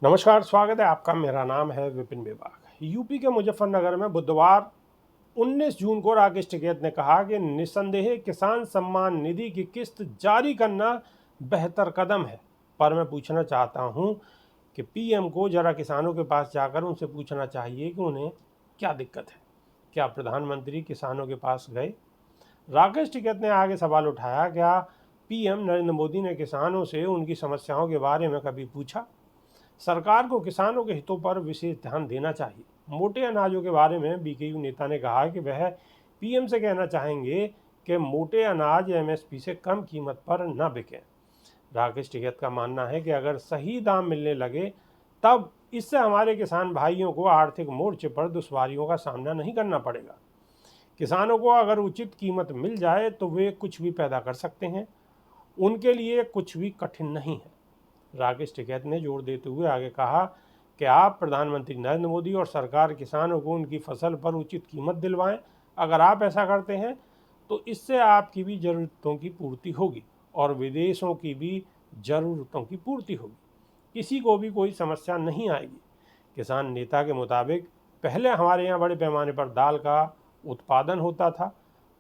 नमस्कार, स्वागत है आपका। मेरा नाम है विपिन बेबाक। यूपी के मुजफ्फरनगर में बुधवार 19 जून को राकेश टिकैत ने कहा कि निस्संदेह किसान सम्मान निधि की किस्त जारी करना बेहतर कदम है, पर मैं पूछना चाहता हूं कि पीएम को जरा किसानों के पास जाकर उनसे पूछना चाहिए कि उन्हें क्या दिक्कत है। क्या प्रधानमंत्री किसानों के पास गए? राकेश टिकैत ने आगे सवाल उठाया, क्या पीएम नरेंद्र मोदी ने किसानों से उनकी समस्याओं के बारे में कभी पूछा? सरकार को किसानों के हितों पर विशेष ध्यान देना चाहिए। मोटे अनाजों के बारे में बीकेयू नेता ने कहा कि वह पीएम से कहना चाहेंगे कि मोटे अनाज एमएसपी से कम कीमत पर न बिकें। राकेश टिकैत का मानना है कि अगर सही दाम मिलने लगे तब इससे हमारे किसान भाइयों को आर्थिक मोर्चे पर दुश्वारियों का सामना नहीं करना पड़ेगा। किसानों को अगर उचित कीमत मिल जाए तो वे कुछ भी पैदा कर सकते हैं, उनके लिए कुछ भी कठिन नहीं है। राकेश टिकैत ने जोर देते हुए आगे कहा कि आप प्रधानमंत्री नरेंद्र मोदी और सरकार किसानों को उनकी फसल पर उचित कीमत दिलवाएं। अगर आप ऐसा करते हैं तो इससे आपकी भी ज़रूरतों की पूर्ति होगी और विदेशों की भी ज़रूरतों की पूर्ति होगी। किसी को भी कोई समस्या नहीं आएगी। किसान नेता के मुताबिक पहले हमारे यहाँ बड़े पैमाने पर दाल का उत्पादन होता था,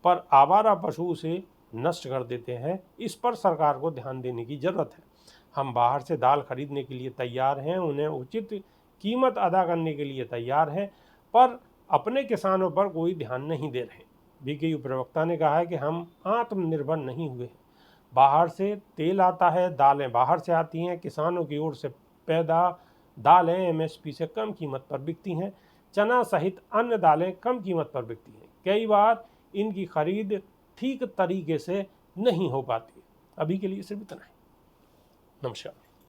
पर आवारा पशु उसे नष्ट कर देते हैं। इस पर सरकार को ध्यान देने की ज़रूरत है। हम बाहर से दाल खरीदने के लिए तैयार हैं, उन्हें उचित कीमत अदा करने के लिए तैयार हैं, पर अपने किसानों पर कोई ध्यान नहीं दे रहे। बीकेयू प्रवक्ता ने कहा है कि हम आत्मनिर्भर नहीं हुए हैं। बाहर से तेल आता है, दालें बाहर से आती हैं, किसानों की ओर से पैदा दालें एमएसपी से कम कीमत पर बिकती हैं। चना सहित अन्य दालें कम कीमत पर बिकती हैं। कई बार इनकी खरीद ठीक तरीके से नहीं हो पाती। अभी के लिए सिर्फ इतना ही। नमस्कार।